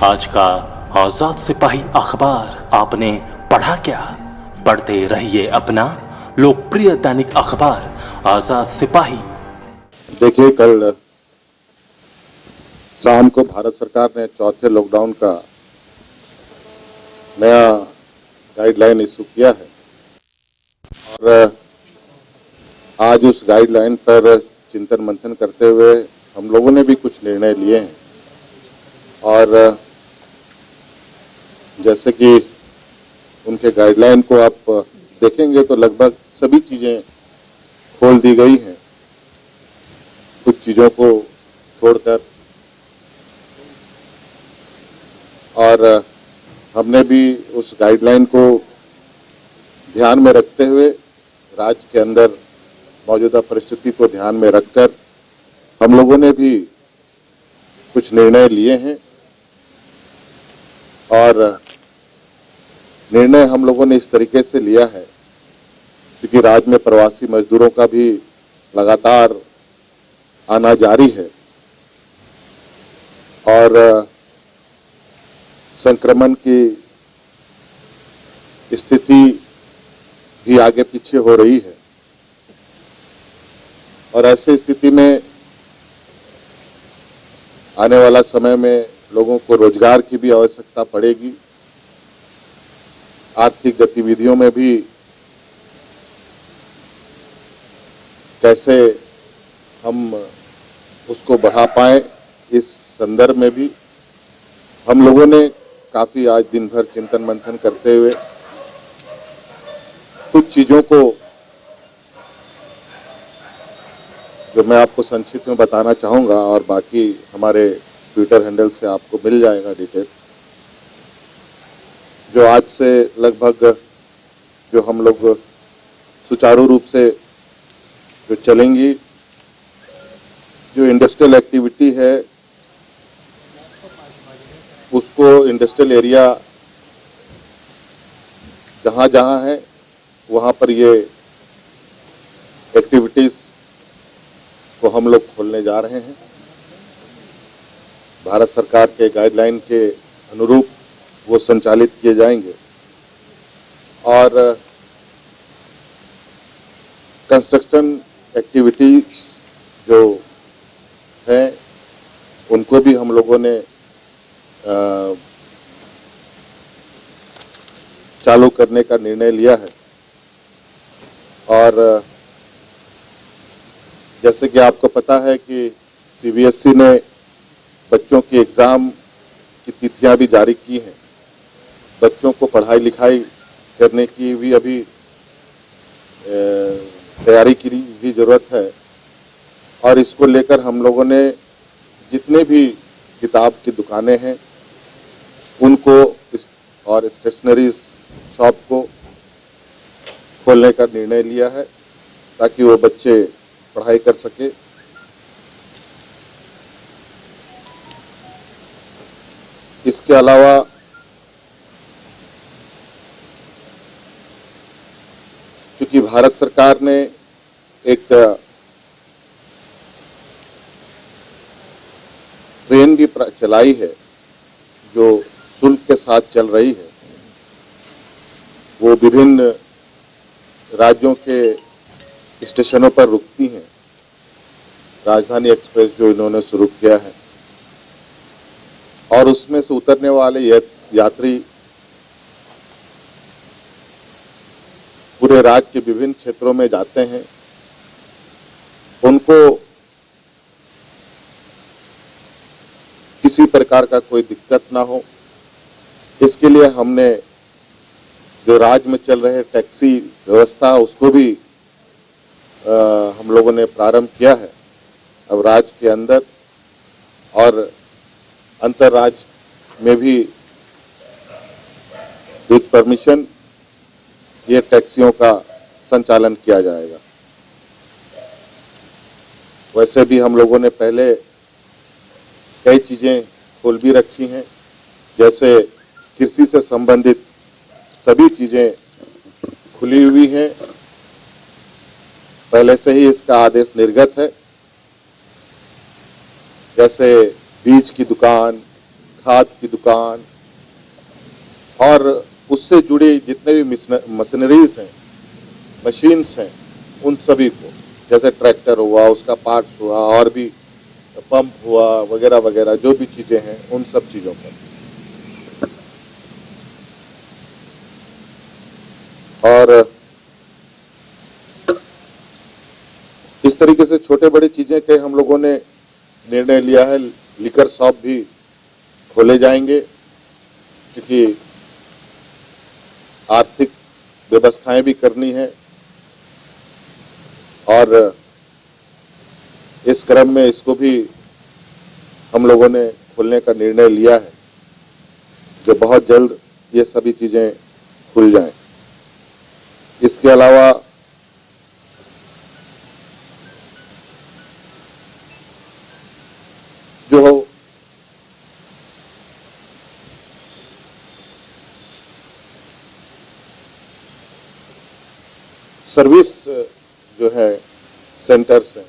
आज का आजाद सिपाही अखबार आपने पढ़ा क्या? पढ़ते रहिए अपना लोकप्रिय दैनिक अखबार आजाद सिपाही। देखिए, कल शाम को भारत सरकार ने चौथे लॉकडाउन का नया गाइडलाइन इशू किया है और आज उस गाइडलाइन पर चिंतन मंथन करते हुए हम लोगों ने भी कुछ निर्णय लिए हैं। और जैसे कि उनके गाइडलाइन को आप देखेंगे तो लगभग सभी चीज़ें खोल दी गई हैं, कुछ चीज़ों को छोड़कर। और हमने भी उस गाइडलाइन को ध्यान में रखते हुए राज्य के अंदर मौजूदा परिस्थिति को ध्यान में रखकर हम लोगों ने भी कुछ निर्णय लिए हैं। और निर्णय हम लोगों ने इस तरीके से लिया है क्योंकि राज्य में प्रवासी मजदूरों का भी लगातार आना जारी है और संक्रमण की स्थिति भी आगे पीछे हो रही है। और ऐसी स्थिति में आने वाला समय में लोगों को रोजगार की भी आवश्यकता पड़ेगी, आर्थिक गतिविधियों में भी कैसे हम उसको बढ़ा पाएं, इस संदर्भ में भी हम लोगों ने काफी आज दिन भर चिंतन मंथन करते हुए कुछ चीजों को जो मैं आपको संक्षिप्त में बताना चाहूंगा और बाकी हमारे ट्विटर हैंडल से आपको मिल जाएगा डिटेल, जो आज से लगभग जो हम लोग सुचारू रूप से जो चलेंगी। जो इंडस्ट्रियल एक्टिविटी है उसको इंडस्ट्रियल एरिया जहाँ जहाँ है वहाँ पर ये एक्टिविटीज को हम लोग खोलने जा रहे हैं। भारत सरकार के गाइडलाइन के अनुरूप वो संचालित किए जाएंगे। और कंस्ट्रक्शन एक्टिविटीज जो हैं उनको भी हम लोगों ने चालू करने का निर्णय लिया है। और जैसे कि आपको पता है कि सीबीएसई ने बच्चों की एग्ज़ाम की तिथियां भी जारी की हैं। बच्चों को पढ़ाई लिखाई करने की भी अभी तैयारी की भी ज़रूरत है। और इसको लेकर हम लोगों ने जितने भी किताब की दुकानें हैं उनको और स्टेशनरी शॉप को खोलने का निर्णय लिया है ताकि वो बच्चे पढ़ाई कर सके। इसके अलावा क्योंकि भारत सरकार ने एक ट्रेन भी चलाई है जो शुल्क के साथ चल रही है, वो विभिन्न राज्यों के स्टेशनों पर रुकती हैं। राजधानी एक्सप्रेस जो इन्होंने शुरू किया है और उसमें से उतरने वाले यात्री पूरे राज्य के विभिन्न क्षेत्रों में जाते हैं। उनको किसी प्रकार का कोई दिक्कत ना हो, इसके लिए हमने जो राज्य में चल रहे टैक्सी व्यवस्था उसको भी हम लोगों ने प्रारंभ किया है। अब राज्य के अंदर और अंतर्राज्य में भी विद परमिशन ये टैक्सियों का संचालन किया जाएगा। वैसे भी हम लोगों ने पहले कई चीज़ें खोल भी रखी हैं, जैसे कृषि से संबंधित सभी चीज़ें खुली हुई हैं। पहले से ही इसका आदेश निर्गत है, जैसे बीज की दुकान, खाद की दुकान और उससे जुड़ी जितने भी मशीनरीज हैं, मशीन्स हैं, उन सभी को, जैसे ट्रैक्टर हुआ, उसका पार्ट्स हुआ और भी पंप हुआ वगैरह वगैरह जो भी चीजें हैं, उन सब चीजों पर। और इस तरीके से छोटे बड़े चीजें के हम लोगों ने निर्णय लिया है। लिकर शॉप भी खोले जाएंगे क्योंकि आर्थिक व्यवस्थाएं भी करनी है और इस क्रम में इसको भी हम लोगों ने खोलने का निर्णय लिया है, जो बहुत जल्द ये सभी चीजें खुल जाएं। इसके अलावा जो सर्विस जो है सेंटर्स हैं,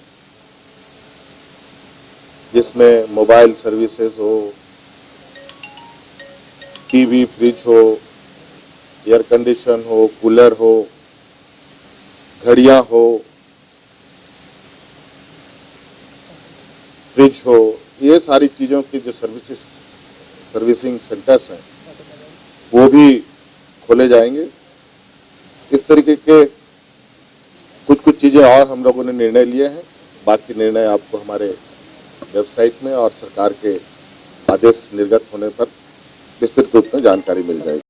जिसमें मोबाइल सर्विसेज हो, टीवी, फ्रिज हो, एयर कंडीशन हो, कूलर हो, घड़ियां हो, फ्रिज हो, ये सारी चीजों की जो सर्विसिंग सेंटर्स हैं वो भी खोले जाएंगे। इस तरीके के कुछ चीजें और हम लोगों ने निर्णय लिए हैं। बाकी निर्णय आपको हमारे वेबसाइट में और सरकार के आदेश निर्गत होने पर विस्तृत रूप में जानकारी मिल जाएगी।